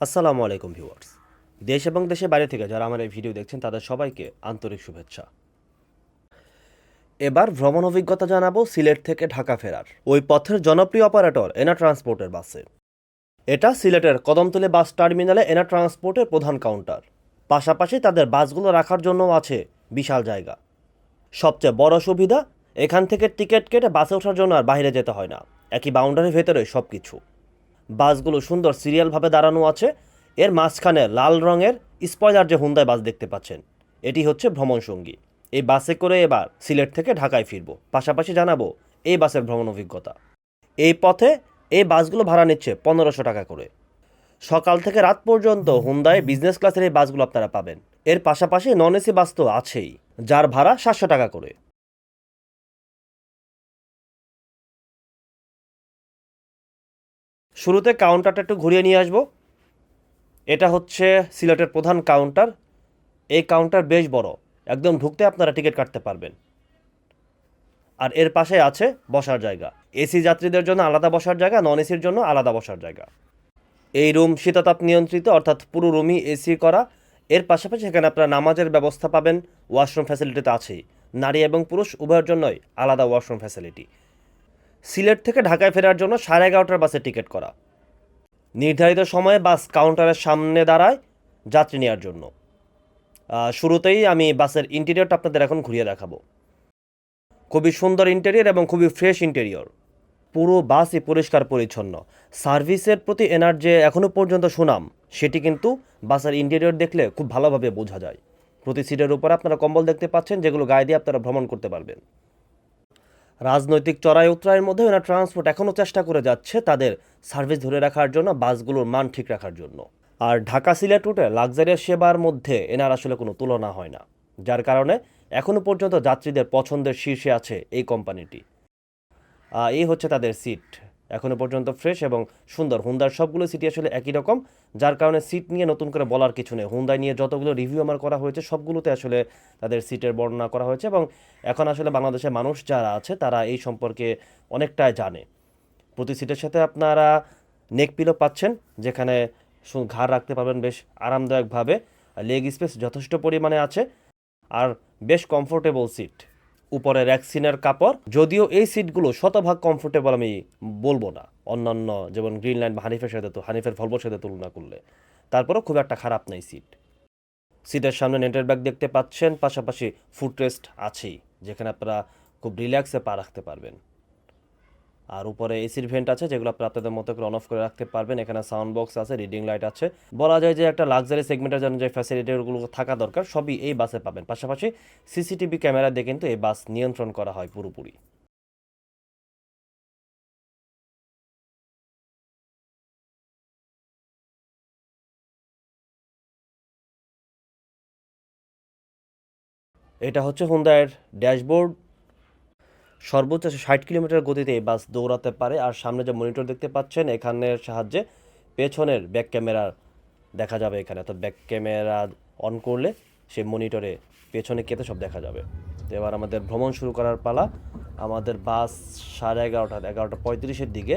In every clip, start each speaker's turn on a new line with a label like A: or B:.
A: আসসালামু আলাইকুম ভিউয়ার্স। দেশ এবং দেশের বাইরে থেকে যারা আমার এই ভিডিও দেখছেন তাদের সবাইকে আন্তরিক শুভেচ্ছা। এবার ভ্রমণ অভিজ্ঞতা জানাবো সিলেট থেকে ঢাকা ফেরার ওই পথের জনপ্রিয় অপারেটর এনা ট্রান্সপোর্টের বাসে। এটা সিলেটের কদমতলী বাস টার্মিনালে এনা ট্রান্সপোর্টের প্রধান কাউন্টার। পাশাপাশি তাদের বাসগুলো রাখার জন্য আছে বিশাল জায়গা। সবচেয়ে বড় সুবিধা, এখান থেকে টিকিট কেটে বাসে ওঠার জন্য আর বাইরে যেতে হয় না, একই বাউন্ডারির ভেতরে সব কিছু। বাসগুলো সুন্দর সিরিয়ালভাবে দাঁড়ানো আছে। এর মাঝখানে লাল রঙের স্পয়লার যে হুন্দাই বাস দেখতে পাচ্ছেন, এটি হচ্ছে ভ্রমণ সঙ্গী। এই বাসে করে এবার সিলেট থেকে ঢাকায় ফিরবো, পাশাপাশি জানাবো এই বাসের ভ্রমণ অভিজ্ঞতা। এই পথে এই বাসগুলো ভাড়া নিচ্ছে 1500 টাকা করে। সকাল থেকে রাত পর্যন্ত হুন্দাই বিজনেস ক্লাসের এই বাসগুলো আপনারা পাবেন। এর পাশাপাশি নন এসি বাস তো আছেই, যার ভাড়া 700 টাকা করে। শুরুতে কাউন্টারটা একটু ঘুরিয়ে নিয়ে আসবো। এটা হচ্ছে সিলেটের প্রধান কাউন্টার। এই কাউন্টার বেশ বড়, একদম ঢুকতে আপনারা টিকিট কাটতে পারবেন। আর এর পাশে আছে বসার জায়গা। এসি যাত্রীদের জন্য আলাদা বসার জায়গা, নন এসির জন্য আলাদা বসার জায়গা। এই রুম শীতাতাপ নিয়ন্ত্রিত, অর্থাৎ পুরো রুমই এসি করা। এর পাশাপাশি এখানে আপনারা নামাজের ব্যবস্থা পাবেন। ওয়াশরুম ফ্যাসিলিটি তো আছেই, নারী এবং পুরুষ উভয়ের জন্যই আলাদা ওয়াশরুম ফ্যাসিলিটি। সিলেট থেকে ঢাকায় ফেরার জন্য 11:30টার বাসে টিকিট করা। নির্ধারিত সময়ে বাস কাউন্টারের সামনে দাঁড়ায় যাত্রী নেওয়ার জন্য। শুরুতেই আমি বাসের ইন্টেরিয়রটা আপনাদের এখন ঘুরিয়ে দেখাবো। খুবই সুন্দর ইন্টেরিয়র এবং খুবই ফ্রেশ ইন্টেরিয়র। পুরো বাসই পরিষ্কার পরিচ্ছন্ন। সার্ভিসের প্রতি এনার যে এখনও পর্যন্ত সুনাম, সেটি কিন্তু বাসের ইন্টেরিয়র দেখলে খুব ভালোভাবে বোঝা যায়। প্রতি সিটের উপর আপনারা কম্বল দেখতে পাচ্ছেন, যেগুলো গায়ে দিয়ে আপনারা ভ্রমণ করতে পারবেন। রাজনৈতিক চড়াই উতরাইয়ের মধ্যে এনার ট্রান্সপোর্ট এখনও চেষ্টা করে যাচ্ছে তাদের সার্ভিস ধরে রাখার জন্য, বাসগুলোর মান ঠিক রাখার জন্য। আর ঢাকা সিলেট রুটে লাক্সারিয়াস সেবার মধ্যে এনার আসলে কোনো তুলনা হয় না, যার কারণে এখনও পর্যন্ত যাত্রীদের পছন্দের শীর্ষে আছে এই কোম্পানিটি। এই হচ্ছে তাদের সিট, এখনও পর্যন্ত ফ্রেশ এবং সুন্দর। হুন্দার সবগুলো সিটই আসলে একই রকম, যার কারণে সিট নিয়ে নতুন করে বলার কিছু নেই। হুন্দাই নিয়ে যতগুলো রিভিউ আমার করা হয়েছে সবগুলোতে আসলে তাদের সিটের বর্ণনা করা হয়েছে, এবং এখন আসলে বাংলাদেশের মানুষ যারা আছে তারা এই সম্পর্কে অনেকটাই জানে। প্রতি সিটের সাথে আপনারা নেক পিলো পাচ্ছেন, যেখানে ঘাড় রাখতে পারবেন বেশ আরামদায়কভাবে। লেগ স্পেস যথেষ্ট পরিমাণে আছে, আর বেশ কমফোর্টেবল সিট। উপরে র্যাক্সিনের কাপড়, যদিও এই সিটগুলো শতভাগ কমফোর্টেবল আমি বলবো না অন্যান্য যেমন গ্রিন লাইন বা হানিফের ভলভোর সাথে তুলনা করলে, তারপরেও খুব একটা খারাপ নেই সিট। সিটের সামনে নেটের ব্যাগ দেখতে পাচ্ছেন, পাশাপাশি ফুটরেস্ট আছেই, যেখানে আপনারা খুব রিল্যাক্সে পা রাখতে পারবেন। আর উপরে এসির ভেন্ট আছে, যেগুলো আপনারা আপনাদের মতো করে অন অফ করে রাখতে পারবেন। এখানে সাউন্ড বক্স আছে, রিডিং লাইট আছে। বলা যায় যে একটা লাক্সারি সেগমেন্টের জন্য যে ফ্যাসিলিটিগুলো থাকা দরকার সবই এই বাসে পাবেন। পাশাপাশি সিসিটিভি ক্যামেরা দিয়ে কিন্তু এই বাস নিয়ন্ত্রণ করা হয় পুরোপুরি। এটা হচ্ছে হুন্দাইয়ের ড্যাশবোর্ড। সর্বোচ্চ 60 কিলোমিটার গতিতে এই বাস দৌড়াতে পারে। আর সামনে যে মনিটর দেখতে পাচ্ছেন, এখানের সাহায্যে পেছনের ব্যাক ক্যামেরা দেখা যাবে। এখানে তো ব্যাক ক্যামেরা অন করলে সেই মনিটরে পেছনে কেটে সব দেখা যাবে। তো এবার আমাদের ভ্রমণ শুরু করার পালা। আমাদের বাস 11:30 11:35-এর দিকে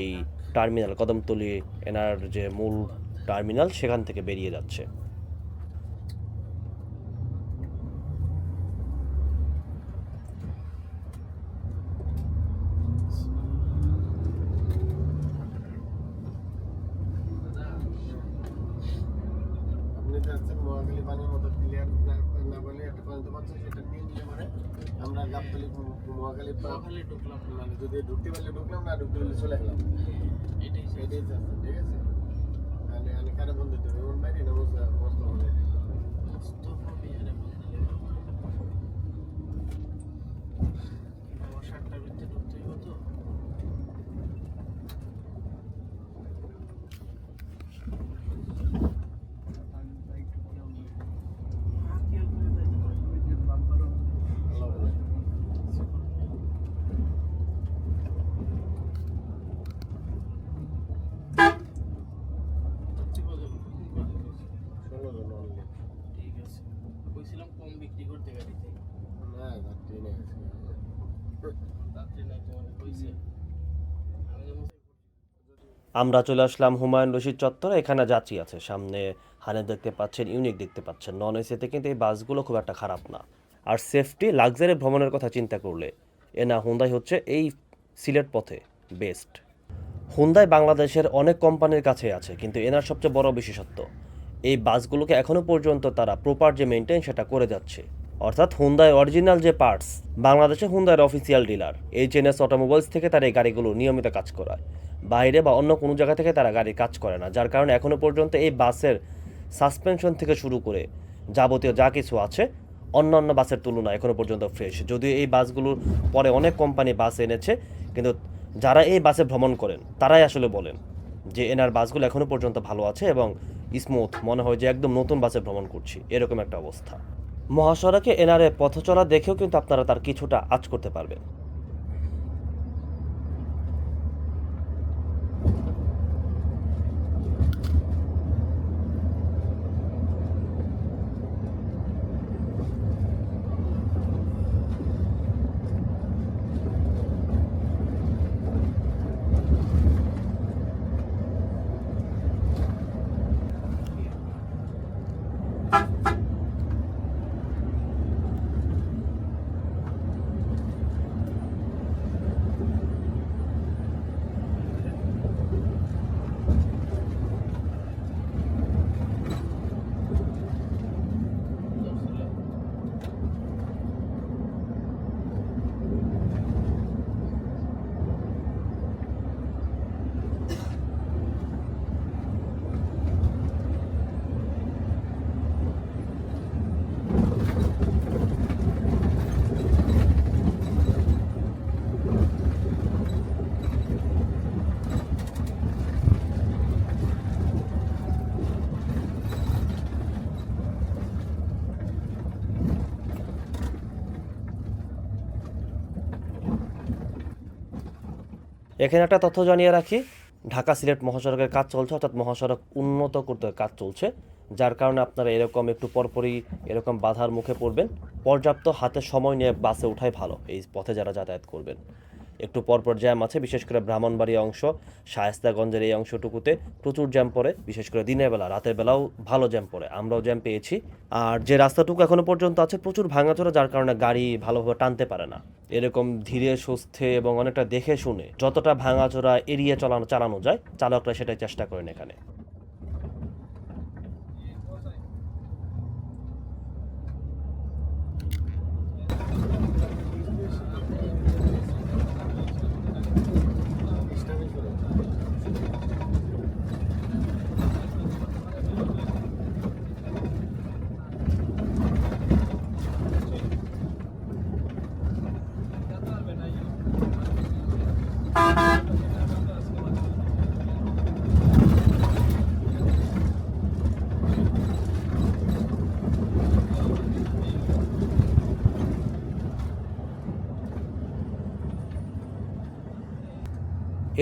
A: এই টার্মিনাল কদমতলী এনার যে মূল টার্মিনাল সেখান থেকে বেরিয়ে যাচ্ছে।
B: আপনি যাচ্ছেন মহাখালী পানির মতো ক্লিয়ার না বলে একটা পর্যন্ত পাচ্ছেন, সেটা নিয়ে নিলে মানে আমরা গাবতলী মহাখালী ঢুকলাম, মানে যদি ঢুকতে পারলে ঢুকলাম, না ঢুকতে পারলে চলে গেলাম। এটাই যাচ্ছে, ঠিক আছে। তাহলে আমি কারে বন্ধু দেবো এমন বাইরে না মস্ত হবে সাতটার ভিতরে ঢুকতে হবে তো। ঠিক আছে, কইছিলাম কম বিক্রি করতে গাড়িতে। না যাত্রী নেই, যাত্রী নাই তোমার কইছে।
A: আমরা চলে আসলাম হুমায়ুন রশিদ চত্বরে। এখানে যাত্রী আছে, সামনে হানেফ দেখতে পাচ্ছেন, ইউনিক দেখতে পাচ্ছেন। নন এসিতে কিন্তু এই বাসগুলো খুব একটা খারাপ না। আর সেফটি লাক্সারি ভ্রমণের কথা চিন্তা করলে এনা হুন্দাই হচ্ছে এই সিলেট পথে বেস্ট। হুন্দাই বাংলাদেশের অনেক কোম্পানির কাছে আছে, কিন্তু এনার সবচেয়ে বড় বিশেষত্ব এই বাসগুলোকে এখনও পর্যন্ত তারা প্রপার যে মেনটেন সেটা করে যাচ্ছে। অর্থাৎ হুন্দাই অরিজিনাল যে পার্টস, বাংলাদেশে হুন্দাইয়ের অফিসিয়াল ডিলার এইচএনএস অটোমোবাইলস থেকে তারা এই গাড়িগুলো নিয়মিত কাজ করায়। বাইরে বা অন্য কোনো জায়গা থেকে তারা গাড়ির কাজ করে না, যার কারণে এখনও পর্যন্ত এই বাসের সাসপেনশন থেকে শুরু করে যাবতীয় যা কিছু আছে অন্যান্য বাসের তুলনায় এখনও পর্যন্ত ফ্রেশ। যদিও এই বাসগুলোর পরে অনেক কোম্পানি বাস এনেছে, কিন্তু যারা এই বাসে ভ্রমণ করেন তারাই আসলে বলেন যে এনার বাসগুলো এখনও পর্যন্ত ভালো আছে এবং স্মুথ, মনে হয় যে একদম নতুন বাসে ভ্রমণ করছি, এরকম একটা অবস্থা। মহাসড়কে এনারে পথ চলা দেখেও কিন্তু আপনারা তার কিছুটা আঁচ করতে পারবেন। এখানে একটা তথ্য জানিয়ে রাখি, ঢাকা সিলেট মহাসড়কের কাজ চলছে, অর্থাৎ মহাসড়ক উন্নত করতে কাজ চলছে, যার কারণে আপনারা এরকম একটু পরপরই এরকম বাধার মুখে পড়বেন। পর্যাপ্ত হাতে সময় নিয়ে বাসে ওঠাই ভালো এই পথে যারা যাতায়াত করবেন। একটু পরপর জ্যাম আছে, বিশেষ করে ব্রাহ্মণবাড়িয়া অংশ, শায়েস্তাগঞ্জের এই অংশটুকুতে প্রচুর জ্যাম পড়ে, বিশেষ করে দিনের বেলা, রাতের বেলাও ভালো জ্যাম পড়ে, আমরাও জ্যাম পেয়েছি। আর যে রাস্তাটুকু এখনো পর্যন্ত আছে প্রচুর ভাঙাচোরা, যার কারণে গাড়ি ভালোভাবে টানতে পারে না। এরকম ধীরে সুস্থে এবং অনেকটা দেখে শুনে যতটা ভাঙাচোরা এড়িয়ে চালানো যায় চালকরা সেটাই চেষ্টা করেন এখানে।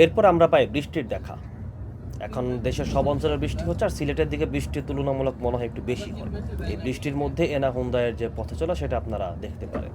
A: এরপর আমরা পাই বৃষ্টির দেখা। এখন দেশের সব অঞ্চলের বৃষ্টি হচ্ছে, আর সিলেটের দিকে বৃষ্টির তুলনামূলক মনে হয় একটু বেশি হয়। এই বৃষ্টির মধ্যে এনা হুন্দায়ের যে পথে চলা সেটা আপনারা দেখতে পারেন।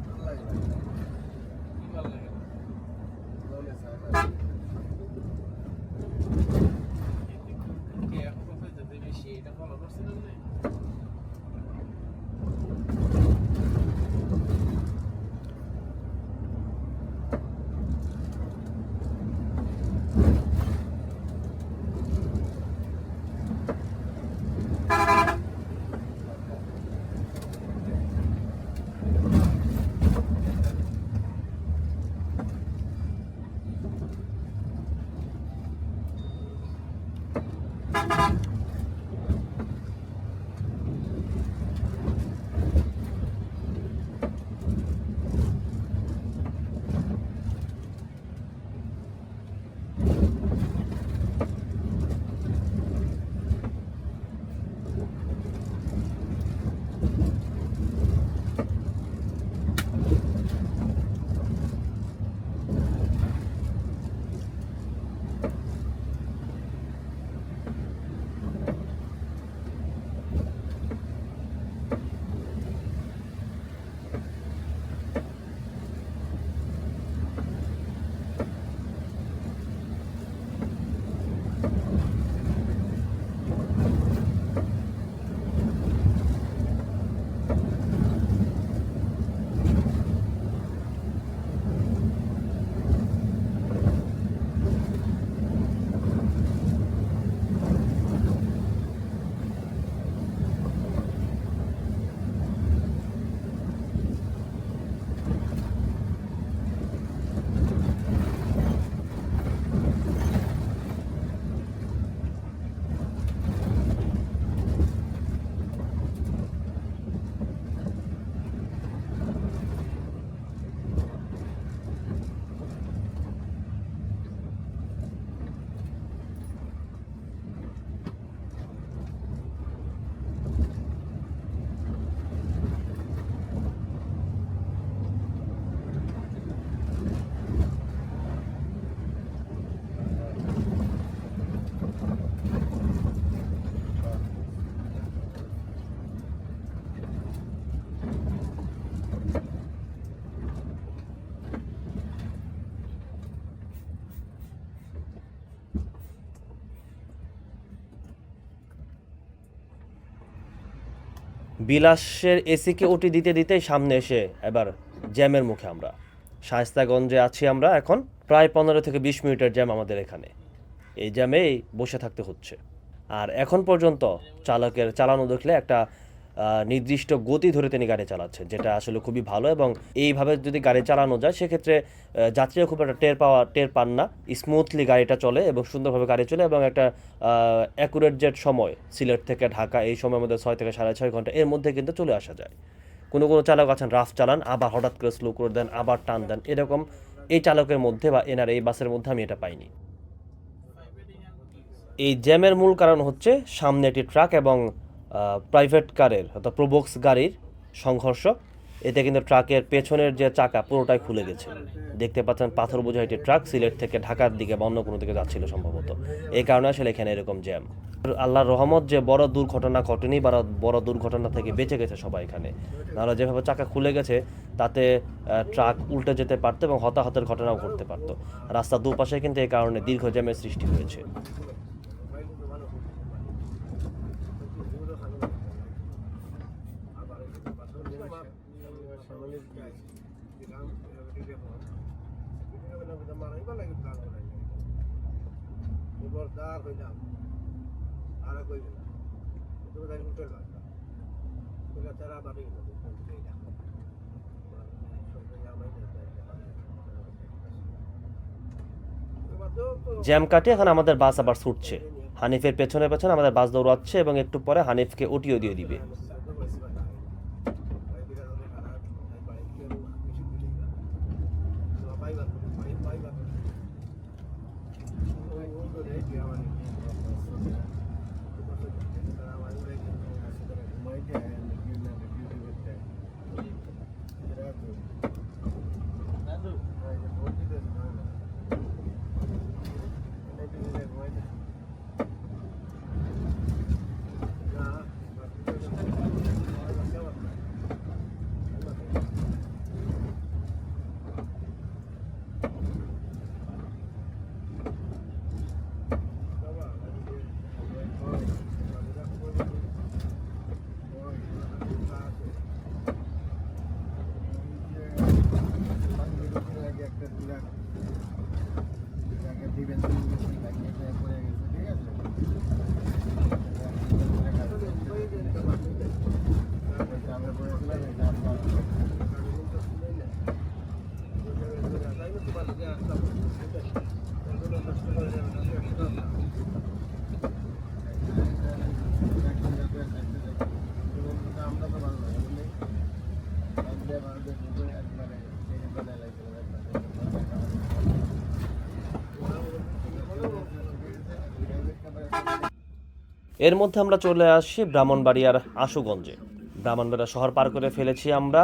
A: বিলাসের এসিকে ওটি দিতে দিতেই সামনে এসে এবার জ্যামের মুখে আমরা শায়েস্তাগঞ্জে আছি আমরা এখন। প্রায় 15 থেকে 20 মিনিটের জ্যাম আমাদের এখানে। এই জ্যামেই বসে থাকতে হচ্ছে। আর এখন পর্যন্ত চালকের চালানো দেখলে একটা নির্দিষ্ট গতি ধরে তিনি গাড়ি চালাচ্ছে, যেটা আসলে খুবই ভালো। এবং এইভাবে যদি গাড়ি চালানো যায় সেক্ষেত্রে যাত্রীরা খুব একটা টের পান না। স্মুথলি গাড়িটা চলে এবং সুন্দরভাবে গাড়ি চলে, এবং একটা অ্যাকুরেট যে সময় সিলেট থেকে ঢাকা, এই সময়ের মধ্যে 6 থেকে 6.5 ঘন্টা এর মধ্যে কিন্তু চলে আসা যায়। কোনো কোনো চালক আছেন রাফ চালান, আবার হঠাৎ করে স্লো করে দেন, আবার টান দেন, এরকম এই চালকের মধ্যে বা এনার এই বাসের মধ্যে আমি এটা পাইনি। এই জ্যামের মূল কারণ হচ্ছে সামনে একটি ট্রাক এবং প্রাইভেট কারের অর্থাৎ প্রোবক্স গাড়ির সংঘর্ষ। এতে কিন্তু ট্রাকের পেছনের যে চাকা পুরোটাই খুলে গেছে। দেখতে পাচ্ছেন পাথর বোঝাই একটি ট্রাক সিলেট থেকে ঢাকার দিকে বা অন্য কোনো দিকে যাচ্ছিল সম্ভবত। এই কারণে আসলে এখানে এরকম জ্যাম। আল্লাহর রহমত যে বড় দুর্ঘটনা ঘটেনি, বা বড় দুর্ঘটনা থেকে বেঁচে গেছে সবাই এখানে। নাহলে যেভাবে চাকা খুলে গেছে তাতে ট্রাক উল্টে যেতে পারতো এবং হতাহতের ঘটনাও ঘটতে পারতো। রাস্তার দুপাশে কিন্তু এই কারণে দীর্ঘ জ্যামের সৃষ্টি হয়েছে। জ্যাম কাটিয়ে এখন আমাদের বাস আবার ছুটছে। হানিফের পেছনে পেছনে আমাদের বাস দৌড়াচ্ছে এবং একটু পরে হানিফকে ওটিও দিয়ে দিবে। এর মধ্যে আমরা চলে আসি ব্রাহ্মণবাড়িয়ার আশুগঞ্জে। ব্রাহ্মণবাড়িয়া শহর পার করে ফেলেছি আমরা।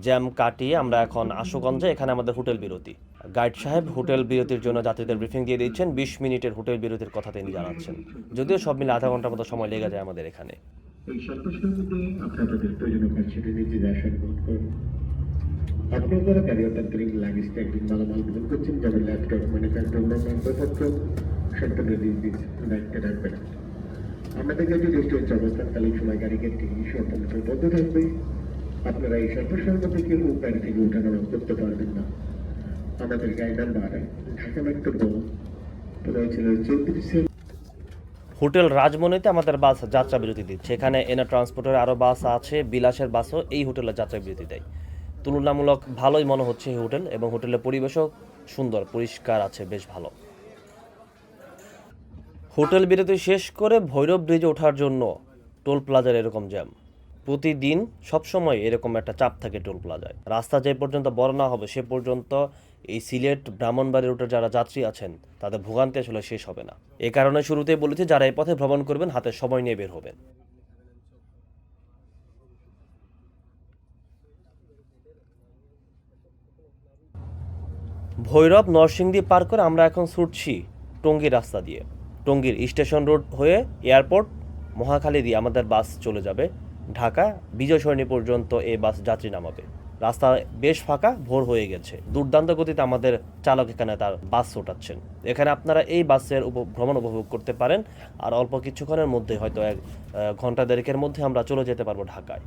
A: জ্যাম কাটিয়ে আমরা এখন আশুগঞ্জে, এখানে আমাদের হোটেল বিরতি। গাইড সাহেব হোটেল বিরতির জন্য যাত্রীদের ব্রিফিং দিয়ে দিচ্ছেন। 20 মিনিটের হোটেল বিরতির কথা তিনি জানাচ্ছেন, যদিও সব মিলে আধা ঘন্টার মতো সময় লেগে যায় আমাদের এখানে।
C: এই স্বল্প সময়ের মধ্যে আপনাদের প্রয়োজনীয় কাজটি নিজে যা গ্রহণ করুন। আপনার দ্বারা গাড়ি অত্যান্তরিক লাগেজ ট্যাগিং মালামাল গ্রহণ করছেন, যেমন ল্যাপটপ, মনি কার্ড, অন্যান্য বইপত্র সম্পূর্ণ নিজ দায়িত্বে রাখবেন। আমাদের গাড়ি রেস্টুরেন্ট অবস্থানকালীন সময় গাড়ি গেটটি সম্পূর্ণ বন্ধ থাকবে। আপনারা এই স্বল্প সময়ের মধ্যে কেউ গাড়ি থেকে উঠানামা করতে পারবেন না। আমাদের গাড়ি নাম্বার ঢাকা মেট্রো রয়েছিল 34।
A: হোটেল রাজমনিতে আমাদের বাস যাত্রা বিরতি দিচ্ছে। এখানে এনা ট্রান্সপোর্টের আরও বাস আছে, বিলাসের বাসও এই হোটেলের যাত্রা বিরতি দেয়। তুলনামূলক ভালোই মনে হচ্ছে এই হোটেল, এবং হোটেলের পরিবেশও সুন্দর, পরিষ্কার আছে, বেশ ভালো। হোটেল বিরতি শেষ করে ভৈরব ব্রিজে ওঠার জন্য টোল প্লাজার এরকম জ্যাম। প্রতিদিন সবসময় এরকম একটা চাপ থাকে টোল প্লাজায়। রাস্তা যে পর্যন্ত বড় না হবে সে পর্যন্ত এই সিলেট ব্রাহ্মণবাড়ি রুটের যারা যাত্রী আছেন তাদের ভোগান্তি আসলে শেষ হবে না। এ কারণে শুরুতেই বলেছি, যারা এই পথে ভ্রমণ করবেন হাতে সময় নিয়ে বের হবেন। ভৈরব নরসিংদী পার করে আমরা এখন ছুটছি টঙ্গী রাস্তা দিয়ে। টঙ্গীর স্টেশন রোড হয়ে এয়ারপোর্ট, মহাখালী দিয়ে আমাদের বাস চলে যাবে ঢাকা। বিজয় সরণি পর্যন্ত এই বাস যাত্রী নামাবে। রাস্তা বেশ ফাঁকা, ভোর হয়ে গেছে। দুর্দান্ত গতিতে আমাদের চালক এখানে তার বাস ছোটাচ্ছেন। এখানে আপনারা এই বাসের ভ্রমণ উপভোগ করতে পারেন। আর অল্প কিছুক্ষণের মধ্যে হয়তো 1 ঘন্টা দেড়েকের মধ্যে আমরা চলে যেতে পারবো ঢাকায়।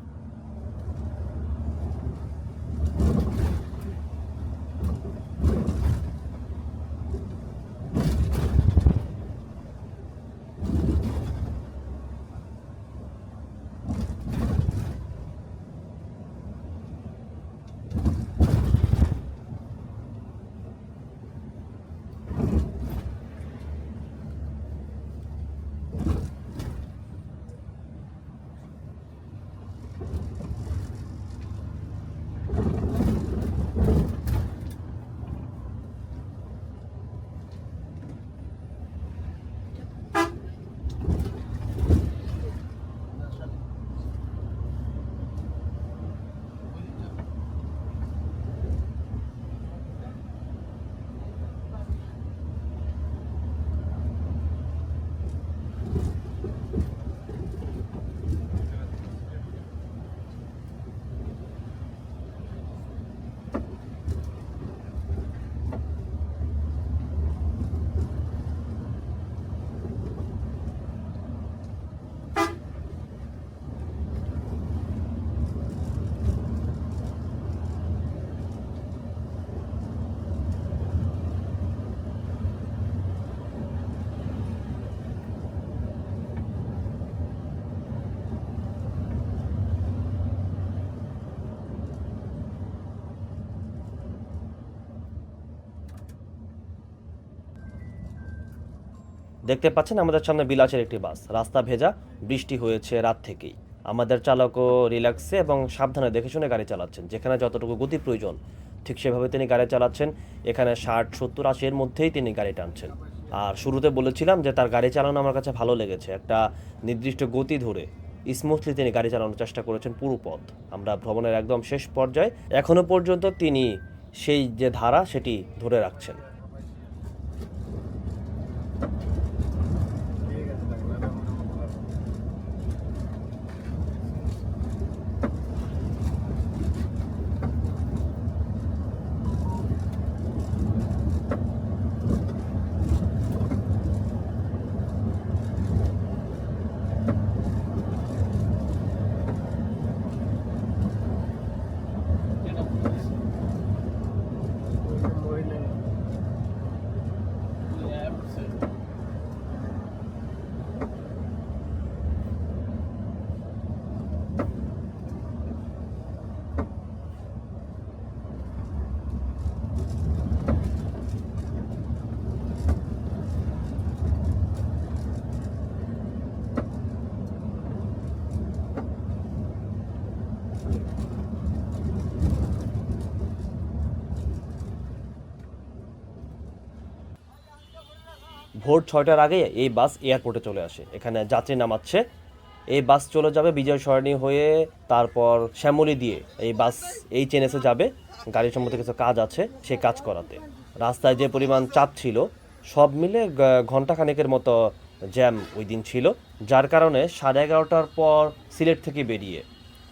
A: দেখতে পাচ্ছেন আমাদের সামনে বিলাসের একটি বাস। রাস্তা ভেজা, বৃষ্টি হয়েছে রাত থেকেই। আমাদের চালকও রিল্যাক্সে এবং সাবধানে দেখে শুনে গাড়ি চালাচ্ছেন। যেখানে যতটুকু গতি প্রয়োজন ঠিক সেভাবে তিনি গাড়ি চালাচ্ছেন। এখানে 60, 70, 80 এর মধ্যেই তিনি গাড়ি টানছেন। আর শুরুতে বলেছিলাম যে তার গাড়ি চালানো আমার কাছে ভালো লেগেছে। একটা নির্দিষ্ট গতি ধরে স্মুথলি তিনি গাড়ি চালানোর চেষ্টা করেছেন পুরো পথ। আমরা ভ্রমণের একদম শেষ পর্যায়ে এখনো পর্যন্ত তিনি সেই যে ধারা সেটি ধরে রাখছেন।
B: ঠিক আছে, থাকবে না, মহিলা
A: ভোর 6টার আগে এই বাস এয়ারপোর্টে চলে আসে। এখানে যাত্রী নামাচ্ছে। এই বাস চলে যাবে বিজয় সরণি হয়ে, তারপর শ্যামলী দিয়ে এই বাস HNS-এ যাবে। গাড়ির সম্বন্ধে কিছু কাজ আছে, সে কাজ করাতে। রাস্তায় যে পরিমাণ চাপ ছিল, সব মিলে ঘন্টাখানেকের মতো জ্যাম ওই দিন ছিল, যার কারণে 11:30টার পর সিলেট থেকে বেরিয়ে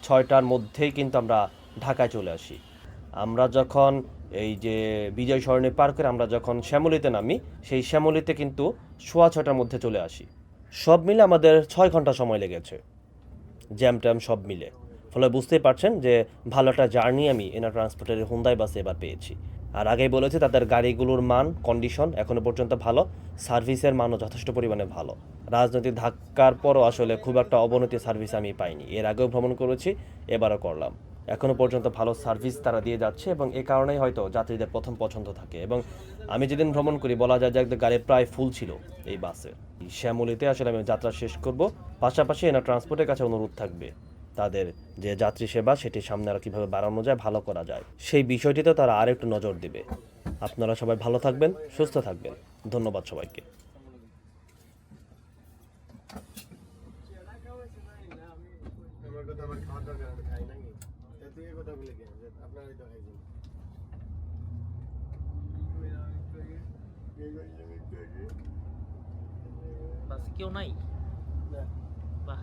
A: 6টার মধ্যেই কিন্তু আমরা ঢাকায় চলে আসি। আমরা যখন এই যে বিজয় সরণি পার করে আমরা যখন শ্যামলীতে নামি, সেই শ্যামলীতে কিন্তু 6:15টার মধ্যে চলে আসি। সব মিলে আমাদের 6 ঘন্টা সময় লেগেছে, জ্যাম ট্যাম সব মিলে। ফলে বুঝতেই পারছেন যে ভালো একটা জার্নি আমি এনা ট্রান্সপোর্টের হুন্দাই বাসে এবার পেয়েছি। আর আগেই বলেছি তাদের গাড়িগুলোর মান, কন্ডিশন এখনও পর্যন্ত ভালো, সার্ভিসের মানও যথেষ্ট পরিমাণে ভালো। রাজনৈতিক ধাক্কার পরও আসলে খুব একটা অবনতি সার্ভিস আমি পাইনি। এর আগেও ভ্রমণ করেছি, এবারও করলাম। এখনও পর্যন্ত ভালো সার্ভিস তারা দিয়ে যাচ্ছে এবং এ কারণেই হয়তো যাত্রীদের প্রথম পছন্দ থাকে। এবং আমি যেদিন ভ্রমণ করি বলা যায় যে একদম গাড়ি প্রায় ফুল ছিল এই বাসে। শ্যামলীতে আসলে আমি যাত্রা শেষ করব। পাশাপাশি এনা ট্রান্সপোর্টের কাছে অনুরোধ থাকবে তাদের যে যাত্রী সেবা সেটি সামনে আর কীভাবে বাড়ানো যায়, ভালো করা যায়, সেই বিষয়টিতে তারা আর একটু নজর দেবে। আপনারা সবাই ভালো থাকবেন, সুস্থ থাকবেন। ধন্যবাদ সবাইকে।
B: আমার কথা আমার খাওয়ার দরকার, আমি খাই নাকি? তা তুই এই কথা বলে কেন যে আপনারাই তো খাইছেন?
D: বাস কেউ নাই?
B: না।
D: বাহ।